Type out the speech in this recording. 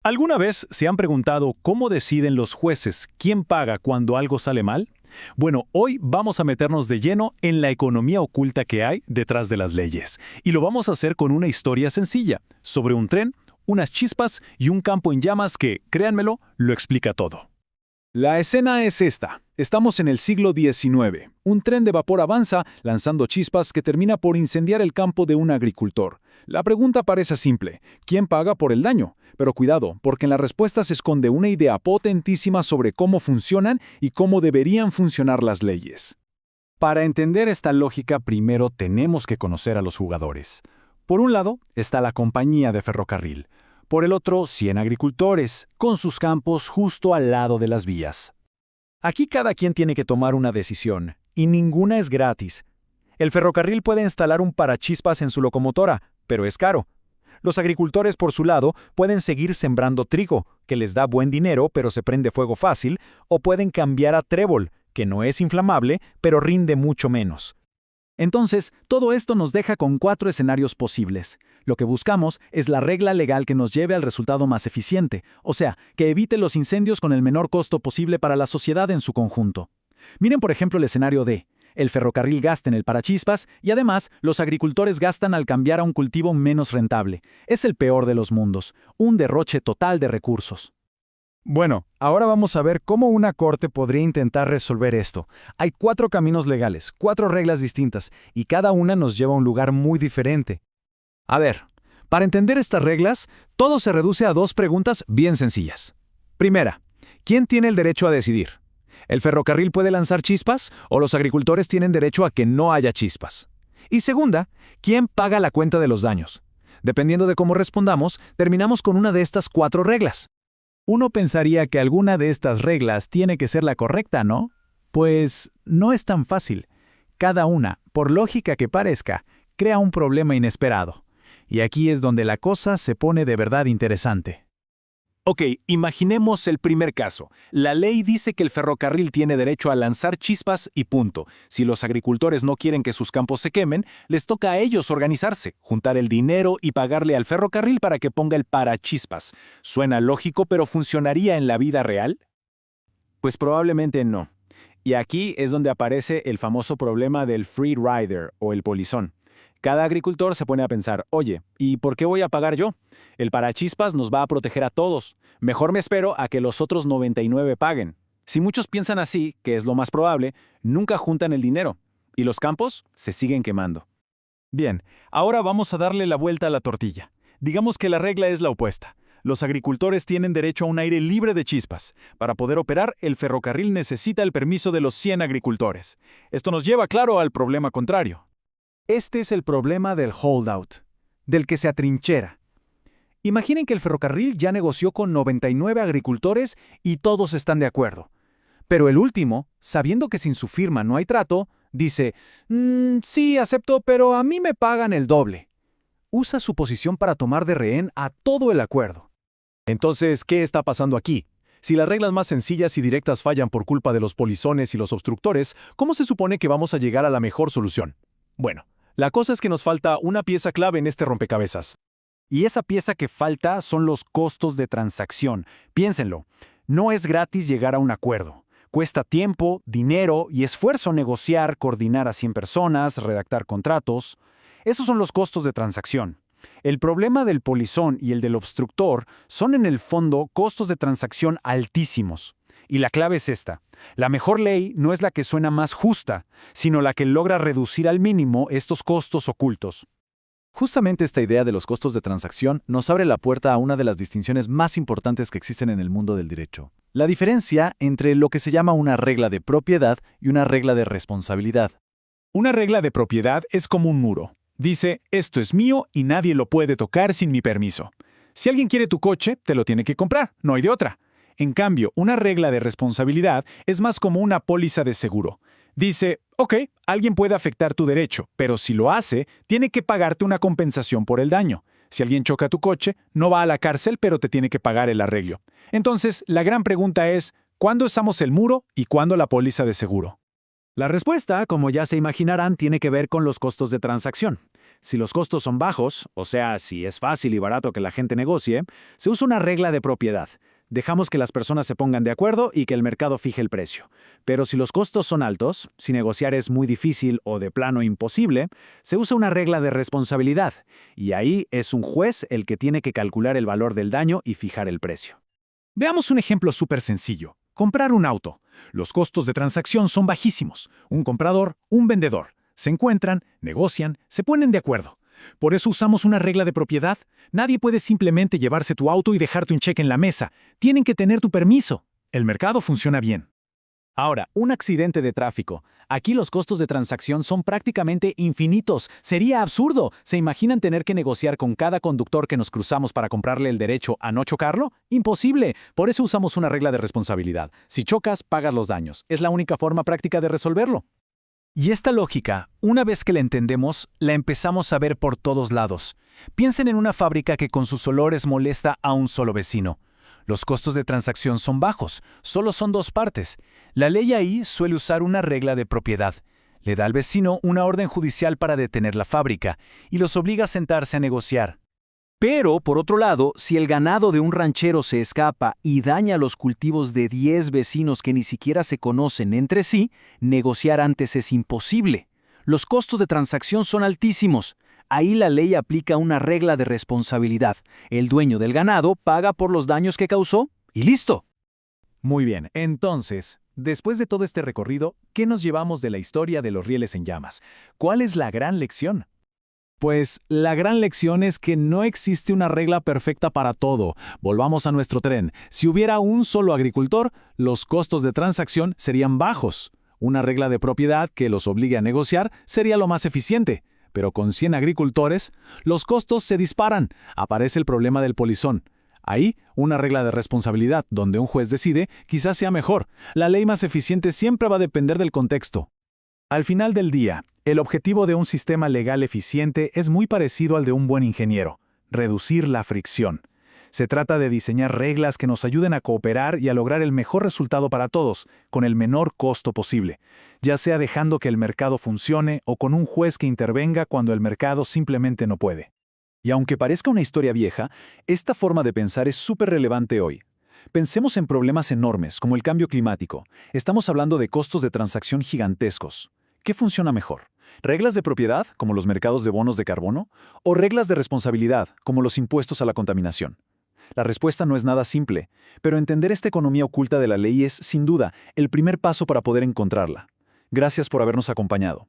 ¿Alguna vez se han preguntado cómo deciden los jueces quién paga cuando algo sale mal? Bueno, hoy vamos a meternos de lleno en la economía oculta que hay detrás de las leyes. Y lo vamos a hacer con una historia sencilla, sobre un tren, unas chispas y un campo en llamas que, créanmelo, lo explica todo. La escena es esta. Estamos en el siglo XIX. Un tren de vapor avanza, lanzando chispas que termina por incendiar el campo de un agricultor. La pregunta parece simple: ¿quién paga por el daño? Pero cuidado, porque en la respuesta se esconde una idea potentísima sobre cómo funcionan y cómo deberían funcionar las leyes. Para entender esta lógica, primero tenemos que conocer a los jugadores. Por un lado está la compañía de ferrocarril. Por el otro, 100 agricultores, con sus campos justo al lado de las vías. Aquí cada quien tiene que tomar una decisión, y ninguna es gratis. El ferrocarril puede instalar un parachispas en su locomotora, pero es caro. Los agricultores, por su lado, pueden seguir sembrando trigo, que les da buen dinero pero se prende fuego fácil, o pueden cambiar a trébol, que no es inflamable, pero rinde mucho menos. Entonces, todo esto nos deja con 4 escenarios posibles. Lo que buscamos es la regla legal que nos lleve al resultado más eficiente, o sea, que evite los incendios con el menor costo posible para la sociedad en su conjunto. Miren por ejemplo el escenario D. El ferrocarril gasta en el parachispas y además los agricultores gastan al cambiar a un cultivo menos rentable. Es el peor de los mundos, un derroche total de recursos. Bueno, ahora vamos a ver cómo una corte podría intentar resolver esto. Hay 4 caminos legales, 4 reglas distintas, y cada una nos lleva a un lugar muy diferente. A ver, para entender estas reglas, todo se reduce a 2 preguntas bien sencillas. Primera, ¿quién tiene el derecho a decidir? ¿El ferrocarril puede lanzar chispas o los agricultores tienen derecho a que no haya chispas? Y segunda, ¿quién paga la cuenta de los daños? Dependiendo de cómo respondamos, terminamos con una de estas 4 reglas. Uno pensaría que alguna de estas reglas tiene que ser la correcta, ¿no? Pues no es tan fácil. Cada una, por lógica que parezca, crea un problema inesperado. Y aquí es donde la cosa se pone de verdad interesante. Ok, imaginemos el primer caso. La ley dice que el ferrocarril tiene derecho a lanzar chispas y punto. Si los agricultores no quieren que sus campos se quemen, les toca a ellos organizarse, juntar el dinero y pagarle al ferrocarril para que ponga el parachispas. ¿Suena lógico, pero funcionaría en la vida real? Pues probablemente no. Y aquí es donde aparece el famoso problema del free rider o el polizón. Cada agricultor se pone a pensar, oye, ¿y por qué voy a pagar yo? El parachispas nos va a proteger a todos. Mejor me espero a que los otros 99 paguen. Si muchos piensan así, que es lo más probable, nunca juntan el dinero. Y los campos se siguen quemando. Bien, ahora vamos a darle la vuelta a la tortilla. Digamos que la regla es la opuesta. Los agricultores tienen derecho a un aire libre de chispas. Para poder operar, el ferrocarril necesita el permiso de los 100 agricultores. Esto nos lleva, claro, al problema contrario. Este es el problema del holdout, del que se atrinchera. Imaginen que el ferrocarril ya negoció con 99 agricultores y todos están de acuerdo. Pero el último, sabiendo que sin su firma no hay trato, dice, sí, acepto, pero a mí me pagan el doble. Usa su posición para tomar de rehén a todo el acuerdo. Entonces, ¿qué está pasando aquí? Si las reglas más sencillas y directas fallan por culpa de los polizones y los obstructores, ¿cómo se supone que vamos a llegar a la mejor solución? Bueno, la cosa es que nos falta una pieza clave en este rompecabezas. Y esa pieza que falta son los costos de transacción. Piénsenlo, no es gratis llegar a un acuerdo. Cuesta tiempo, dinero y esfuerzo negociar, coordinar a 100 personas, redactar contratos. Esos son los costos de transacción. El problema del polizón y el del obstructor son en el fondo costos de transacción altísimos. Y la clave es esta. La mejor ley no es la que suena más justa, sino la que logra reducir al mínimo estos costos ocultos. Justamente esta idea de los costos de transacción nos abre la puerta a una de las distinciones más importantes que existen en el mundo del derecho. La diferencia entre lo que se llama una regla de propiedad y una regla de responsabilidad. Una regla de propiedad es como un muro. Dice, esto es mío y nadie lo puede tocar sin mi permiso. Si alguien quiere tu coche, te lo tiene que comprar, no hay de otra. En cambio, una regla de responsabilidad es más como una póliza de seguro. Dice, ok, alguien puede afectar tu derecho, pero si lo hace, tiene que pagarte una compensación por el daño. Si alguien choca tu coche, no va a la cárcel, pero te tiene que pagar el arreglo. Entonces, la gran pregunta es, ¿cuándo usamos el muro y cuándo la póliza de seguro? La respuesta, como ya se imaginarán, tiene que ver con los costos de transacción. Si los costos son bajos, o sea, si es fácil y barato que la gente negocie, se usa una regla de propiedad. Dejamos que las personas se pongan de acuerdo y que el mercado fije el precio. Pero si los costos son altos, si negociar es muy difícil o de plano imposible, se usa una regla de responsabilidad, y ahí es un juez el que tiene que calcular el valor del daño y fijar el precio. Veamos un ejemplo súper sencillo. Comprar un auto. Los costos de transacción son bajísimos. Un comprador, un vendedor. Se encuentran, negocian, se ponen de acuerdo. Por eso usamos una regla de propiedad. Nadie puede simplemente llevarse tu auto y dejarte un cheque en la mesa. Tienen que tener tu permiso. El mercado funciona bien. Ahora, un accidente de tráfico. Aquí los costos de transacción son prácticamente infinitos. Sería absurdo. ¿Se imaginan tener que negociar con cada conductor que nos cruzamos para comprarle el derecho a no chocarlo? Imposible. Por eso usamos una regla de responsabilidad. Si chocas, pagas los daños. Es la única forma práctica de resolverlo. Y esta lógica, una vez que la entendemos, la empezamos a ver por todos lados. Piensen en una fábrica que con sus olores molesta a un solo vecino. Los costos de transacción son bajos, solo son dos partes. La ley ahí suele usar una regla de propiedad. Le da al vecino una orden judicial para detener la fábrica y los obliga a sentarse a negociar. Pero, por otro lado, si el ganado de un ranchero se escapa y daña los cultivos de 10 vecinos que ni siquiera se conocen entre sí, negociar antes es imposible. Los costos de transacción son altísimos. Ahí la ley aplica una regla de responsabilidad. El dueño del ganado paga por los daños que causó y listo. Muy bien, entonces, después de todo este recorrido, ¿qué nos llevamos de la historia de los rieles en llamas? ¿Cuál es la gran lección? Pues la gran lección es que no existe una regla perfecta para todo. Volvamos a nuestro tren. Si hubiera un solo agricultor, los costos de transacción serían bajos. Una regla de propiedad que los obligue a negociar sería lo más eficiente. Pero con 100 agricultores, los costos se disparan. Aparece el problema del polizón. Ahí, una regla de responsabilidad donde un juez decide quizás sea mejor. La ley más eficiente siempre va a depender del contexto. Al final del día, el objetivo de un sistema legal eficiente es muy parecido al de un buen ingeniero: reducir la fricción. Se trata de diseñar reglas que nos ayuden a cooperar y a lograr el mejor resultado para todos, con el menor costo posible, ya sea dejando que el mercado funcione o con un juez que intervenga cuando el mercado simplemente no puede. Y aunque parezca una historia vieja, esta forma de pensar es súper relevante hoy. Pensemos en problemas enormes como el cambio climático. Estamos hablando de costos de transacción gigantescos. ¿Qué funciona mejor? ¿Reglas de propiedad, como los mercados de bonos de carbono? ¿O reglas de responsabilidad, como los impuestos a la contaminación? La respuesta no es nada simple, pero entender esta economía oculta de la ley es, sin duda, el primer paso para poder encontrarla. Gracias por habernos acompañado.